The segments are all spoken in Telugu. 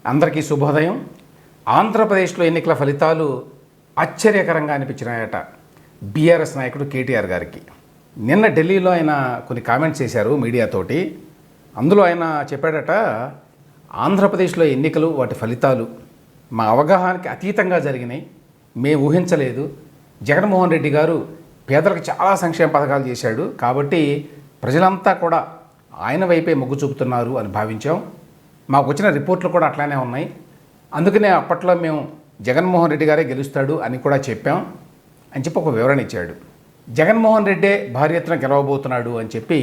అందరికీ శుభోదయం. ఆంధ్రప్రదేశ్లో ఎన్నికల ఫలితాలు ఆశ్చర్యకరంగా అనిపించినాయట బీఆర్ఎస్ నాయకుడు కేటీఆర్ గారికి. నిన్న ఢిల్లీలో ఆయన కొన్ని కామెంట్స్ చేశారు మీడియాతోటి. అందులో ఆయన చెప్పాడట, ఆంధ్రప్రదేశ్లో ఎన్నికలు వాటి ఫలితాలు మా అవగాహనకి అతీతంగా జరిగినాయి, మేము ఊహించలేదు. జగన్మోహన్ రెడ్డి గారు పేదలకు చాలా సంక్షేమ పథకాలు చేశాడు, కాబట్టి ప్రజలంతా కూడా ఆయన వైపే మొగ్గు చూపుతున్నారు అని భావించాం. మాకు వచ్చిన రిపోర్ట్లు కూడా అట్లానే ఉన్నాయి. అందుకనే అప్పట్లో మేము జగన్మోహన్ రెడ్డి గారే గెలుస్తాడు అని కూడా చెప్పాం అని చెప్పి ఒక వివరణ ఇచ్చాడు. జగన్మోహన్ రెడ్డే భారీ ఎత్తున గెలవబోతున్నాడు అని చెప్పి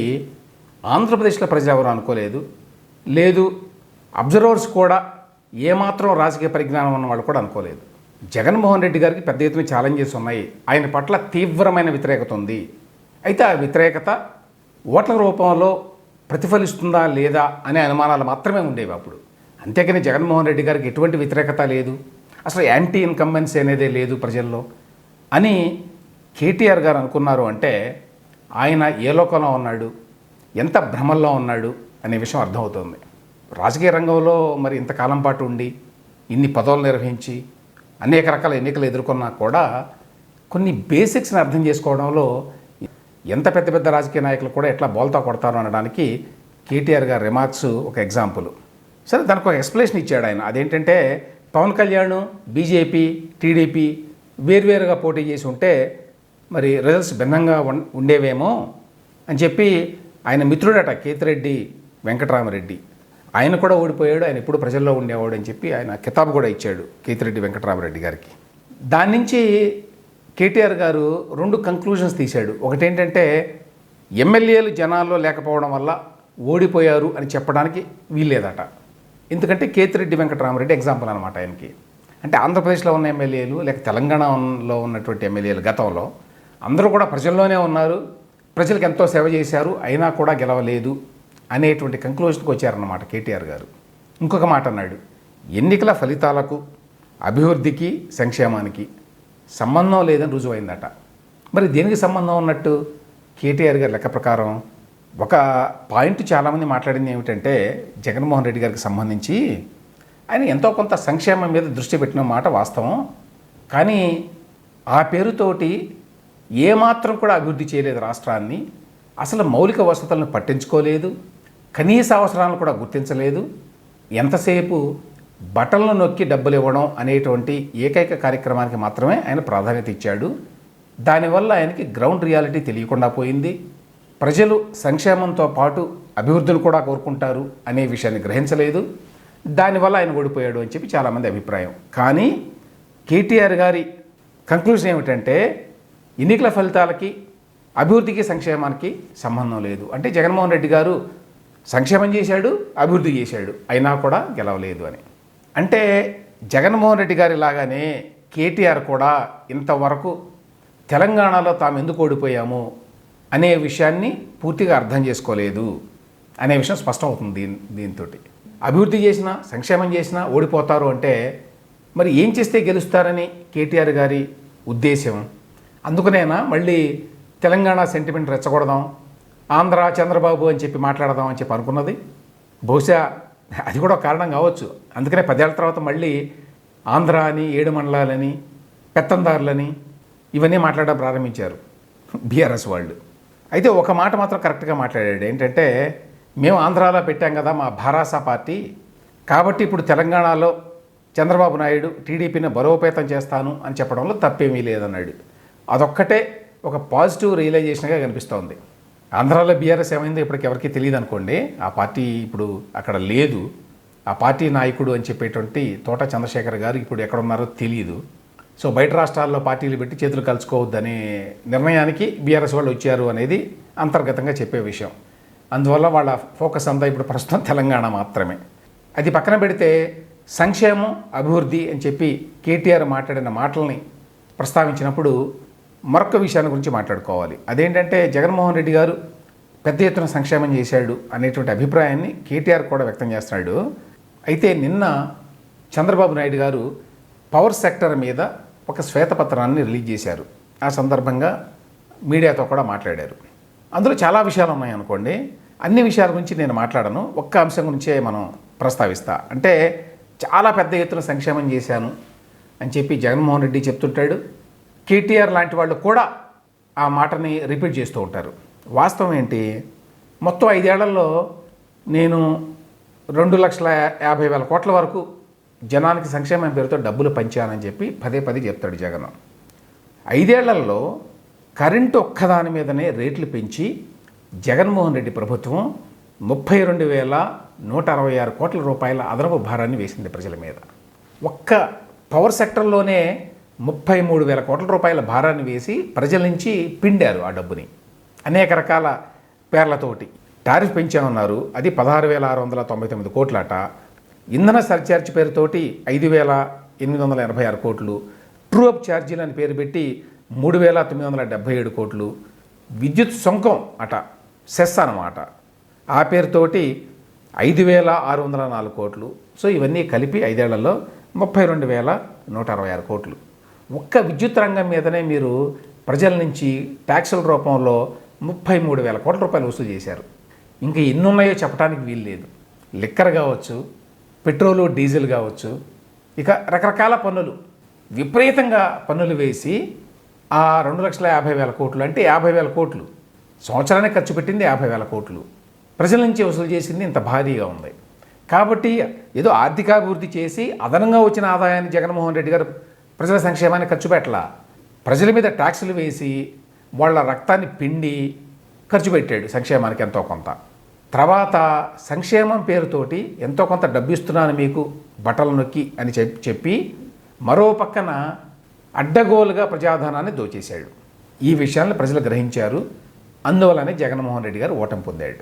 ఆంధ్రప్రదేశ్లో ప్రజలు ఎవరు అనుకోలేదు. లేదు, అబ్జర్వర్స్ కూడా ఏమాత్రం రాజకీయ పరిజ్ఞానం ఉన్న వాళ్ళు కూడా అనుకోలేదు. జగన్మోహన్ రెడ్డి గారికి పెద్ద ఎత్తున ఛాలెంజెస్ ఉన్నాయి, ఆయన పట్ల తీవ్రమైన వ్యతిరేకత ఉంది. అయితే ఆ వ్యతిరేకత ఓట్ల రూపంలో ప్రతిఫలిస్తుందా లేదా అనే అనుమానాలు మాత్రమే ఉండేవి అప్పుడు. అంతేకాని జగన్మోహన్ రెడ్డి గారికి ఎటువంటి వ్యతిరేకత లేదు, అసలు యాంటీ ఇన్కంబెన్సీ అనేదే లేదు ప్రజల్లో అని కేటీఆర్ గారు అనుకున్నారు అంటే ఆయన ఏ లోకంలో ఉన్నాడు, ఎంత భ్రమల్లో ఉన్నాడు అనే విషయం అర్థమవుతుంది. రాజకీయ రంగంలో మరి ఇంతకాలం పాటు ఉండి ఇన్ని పదవులు నిర్వహించి అనేక రకాల ఎన్నికలు ఎదుర్కొన్నా కూడా కొన్ని బేసిక్స్ని అర్థం చేసుకోవడంలో ఎంత పెద్ద పెద్ద రాజకీయ నాయకులు కూడా ఎట్లా బోల్తా కొడతారు అనడానికి కేటీఆర్ గారి రిమార్క్స్ ఒక ఎగ్జాంపుల్. సరే, దానికి ఒక ఎక్స్ప్లెనేషన్ ఇచ్చాడు ఆయన. అదేంటంటే పవన్ కళ్యాణ్, బీజేపీ, టీడీపీ వేర్వేరుగా పోటీ చేసి ఉంటే మరి రిజల్ట్స్ భిన్నంగా ఉండేవేమో అని చెప్పి ఆయన మిత్రుడట కేతిరెడ్డి వెంకటరామరెడ్డి, ఆయన కూడా ఓడిపోయాడు, ఆయన ఎప్పుడు ప్రజల్లో ఉండేవాడు అని చెప్పి ఆయన కితాబు కూడా ఇచ్చాడు కేతిరెడ్డి వెంకటరామరెడ్డి గారికి. దాని నుంచి కేటీఆర్ గారు రెండు కంక్లూజన్స్ తీశాడు. ఒకటేంటంటే ఎమ్మెల్యేలు జనాల్లో లేకపోవడం వల్ల ఓడిపోయారు అని చెప్పడానికి వీల్లేదట. ఎందుకంటే కేతిరెడ్డి వెంకటరామరెడ్డి ఎగ్జాంపుల్ అనమాట ఆయనకి. అంటే ఆంధ్రప్రదేశ్లో ఉన్న ఎమ్మెల్యేలు లేక తెలంగాణలో ఉన్నటువంటి ఎమ్మెల్యేలు గతంలో అందరూ కూడా ప్రజల్లోనే ఉన్నారు, ప్రజలకు ఎంతో సేవ చేశారు, అయినా కూడా గెలవలేదు అనేటువంటి కంక్లూజన్కి వచ్చారన్నమాట కేటీఆర్ గారు. ఇంకొక మాట అన్నాడు, ఎన్నికల ఫలితాలకు అభివృద్ధికి సంక్షేమానికి సంబంధం లేదని రుజువైందట. మరి దేనికి సంబంధం ఉన్నట్టు? కేటీఆర్ గారి లెక్క ప్రకారం ఒక పాయింట్ చాలామంది మాట్లాడింది ఏమిటంటే జగన్మోహన్ రెడ్డి గారికి సంబంధించి ఆయన ఎంతో కొంత సంక్షేమం మీద దృష్టి పెట్టిన మాట వాస్తవం, కానీ ఆ పేరుతోటి ఏమాత్రం కూడా అభివృద్ధి చేయలేదు రాష్ట్రాన్ని, అసలు మౌలిక వసతులను పట్టించుకోలేదు, కనీస అవసరాలను కూడా గుర్తించలేదు, ఎంతసేపు బటన్లు నొక్కి డబ్బులు ఇవ్వడం అనేటువంటి ఏకైక కార్యక్రమానికి మాత్రమే ఆయన ప్రాధాన్యత ఇచ్చాడు. దానివల్ల ఆయనకి గ్రౌండ్ రియాలిటీ తెలియకుండా పోయింది. ప్రజలు సంక్షేమంతో పాటు అభివృద్ధిని కూడా కోరుకుంటారు అనే విషయాన్ని గ్రహించలేదు. దానివల్ల ఆయన ఓడిపోయాడు అని చెప్పి చాలామంది అభిప్రాయం. కానీ కేటీఆర్ గారి కంక్లూజన్ ఏమిటంటే ఎన్నికల ఫలితాలకి అభివృద్ధికి సంక్షేమానికి సంబంధం లేదు. అంటే జగన్మోహన్ రెడ్డి గారు సంక్షేమం చేశాడు, అభివృద్ధి చేశాడు, అయినా కూడా గెలవలేదు అని. అంటే జగన్మోహన్ రెడ్డి గారి లాగానే కేటీఆర్ కూడా ఇంతవరకు తెలంగాణలో తాము ఎందుకు ఓడిపోయాము అనే విషయాన్ని పూర్తిగా అర్థం చేసుకోలేదు అనే విషయం స్పష్టమవుతుంది దీంతో. అభివృద్ధి చేసినా సంక్షేమం చేసినా ఓడిపోతారు అంటే మరి ఏం చేస్తే గెలుస్తారని కేటీఆర్ గారి ఉద్దేశం. అందుకనేనా మళ్ళీ తెలంగాణ సెంటిమెంట్ రెచ్చగొడదాం, ఆంధ్ర చంద్రబాబు అని చెప్పి మాట్లాడదాం అని చెప్పి అనుకున్నది? బహుశా అది కూడా కారణం కావచ్చు. అందుకనే 10 ఏళ్ల తర్వాత మళ్ళీ ఆంధ్ర అని, 7 మండలాలని, పెత్తందారులని ఇవన్నీ మాట్లాడడం ప్రారంభించారు బీఆర్ఎస్ వాళ్ళు. అయితే ఒక మాట మాత్రం కరెక్ట్గా మాట్లాడాడు. ఏంటంటే మేము ఆంధ్రాలో పెట్టాం కదా మా భారాస పార్టీ, కాబట్టి ఇప్పుడు తెలంగాణలో చంద్రబాబు నాయుడు టీడీపీని బలోపేతం చేస్తాను అని చెప్పడంలో తప్పేమీ లేదన్నాడు. అదొక్కటే ఒక పాజిటివ్ రియలైజేషన్గా కనిపిస్తోంది. ఆంధ్రాలో బీఆర్ఎస్ ఏమైందో ఇప్పటికి ఎవరికి తెలియదు అనుకోండి. ఆ పార్టీ ఇప్పుడు అక్కడ లేదు. ఆ పార్టీ నాయకుడు అని చెప్పేటువంటి తోట చంద్రశేఖర్ గారు ఇప్పుడు ఎక్కడున్నారో తెలియదు. సో బయట రాష్ట్రాల్లో పార్టీలు పెట్టి చేతులు కలుసుకోవద్దనే నిర్ణయానికి బీఆర్ఎస్ వాళ్ళు వచ్చారు అనేది అంతర్గతంగా చెప్పే విషయం. అందువల్ల వాళ్ళ ఫోకస్ అంతా ఇప్పుడు ప్రస్తుతం తెలంగాణ మాత్రమే. అది పక్కన పెడితే సంక్షేమం, అభివృద్ధి అని చెప్పి కేటీఆర్ మాట్లాడిన మాటల్ని ప్రస్తావించినప్పుడు మరొక విషయాన్ని గురించి మాట్లాడుకోవాలి. అదేంటంటే జగన్మోహన్ రెడ్డి గారు పెద్ద ఎత్తున సంక్షేమం చేశాడు అనేటువంటి అభిప్రాయాన్ని కేటీఆర్ కూడా వ్యక్తం చేస్తున్నాడు. అయితే నిన్న చంద్రబాబు నాయుడు గారు పవర్ సెక్టర్ మీద ఒక శ్వేతపత్రాన్ని రిలీజ్ చేశారు. ఆ సందర్భంగా మీడియాతో కూడా మాట్లాడారు. అందులో చాలా విషయాలు ఉన్నాయి అనుకోండి. అన్ని విషయాల గురించి నేను మాట్లాడను, ఒక్క అంశం గురించే మనం ప్రస్తావిస్తా. అంటే చాలా పెద్ద ఎత్తున సంక్షేమం చేశాను అని చెప్పి జగన్మోహన్ రెడ్డి చెప్తుంటాడు. కేటీఆర్ లాంటి వాళ్ళు కూడా ఆ మాటని రిపీట్ చేస్తూ ఉంటారు. వాస్తవం ఏంటి? మొత్తం 5 ఏళ్లలో నేను 2,50,000 కోట్ల వరకు జనానికి సంక్షేమం పేరుతో డబ్బులు పంచానని చెప్పి పదే పదే చెప్తాడు జగన్. 5 ఏళ్లలో కరెంటు ఒక్కదాని మీదనే రేట్లు పెంచి జగన్మోహన్ రెడ్డి ప్రభుత్వం 32,166 కోట్ల రూపాయల అదనపు భారాన్ని వేసింది ప్రజల మీద. ఒక్క పవర్ సెక్టర్లోనే 33,000 కోట్ల రూపాయల భారాన్ని వేసి ప్రజల నుంచి పిండారు ఆ డబ్బుని అనేక రకాల పేర్లతోటి. టారిఫ్ పెంచామన్నారు, అది 16,699 కోట్లట. ఇంధన సర్ఛార్జ్ పేరుతోటి 5,886 కోట్లు. ట్రూ అప్ ఛార్జీలు అని పేరు పెట్టి 3,977 కోట్లు. విద్యుత్ సుంకం అట, సెస్ అన్నమాట, ఆ పేరుతోటి 5,604 కోట్లు. సో ఇవన్నీ కలిపి 5 ఏళ్లలో 32,166 కోట్లు. ఒక్క విద్యుత్ రంగం మీదనే మీరు ప్రజల నుంచి ట్యాక్సుల రూపంలో 33,000 కోట్ల రూపాయలు వసూలు చేశారు. ఇంకా ఎన్ని ఉన్నాయో చెప్పడానికి వీలు లేదు. లిక్కర్ కావచ్చు, పెట్రోలు డీజిల్ కావచ్చు, ఇక రకరకాల పన్నులు, విపరీతంగా పన్నులు వేసి ఆ 2,50,000 కోట్లు అంటే 50,000 కోట్లు సంవత్సరానికి ఖర్చు పెట్టింది 50,000 కోట్లు ప్రజల నుంచి వసూలు చేసింది ఇంత భారీగా ఉంది. కాబట్టి ఏదో ఆర్థికాభివృద్ధి చేసి అదనంగా వచ్చిన ఆదాయాన్ని జగన్మోహన్ రెడ్డి గారు ప్రజల సంక్షేమాన్ని ఖర్చు పెట్టలా, ప్రజల మీద ట్యాక్సులు వేసి వాళ్ళ రక్తాన్ని పిండి ఖర్చు పెట్టాడు సంక్షేమానికి ఎంతో కొంత. తర్వాత సంక్షేమం పేరుతోటి ఎంతో కొంత డబ్బు ఇస్తున్నాను మీకు బట్టలు నొక్కి అని చెప్పి మరో పక్కన అడ్డగోలుగా ప్రజాధనాన్ని దోచేశాడు. ఈ విషయాన్ని ప్రజలు గ్రహించారు. అందువల్లనే జగన్మోహన్ రెడ్డి గారు ఓటమి పొందాడు.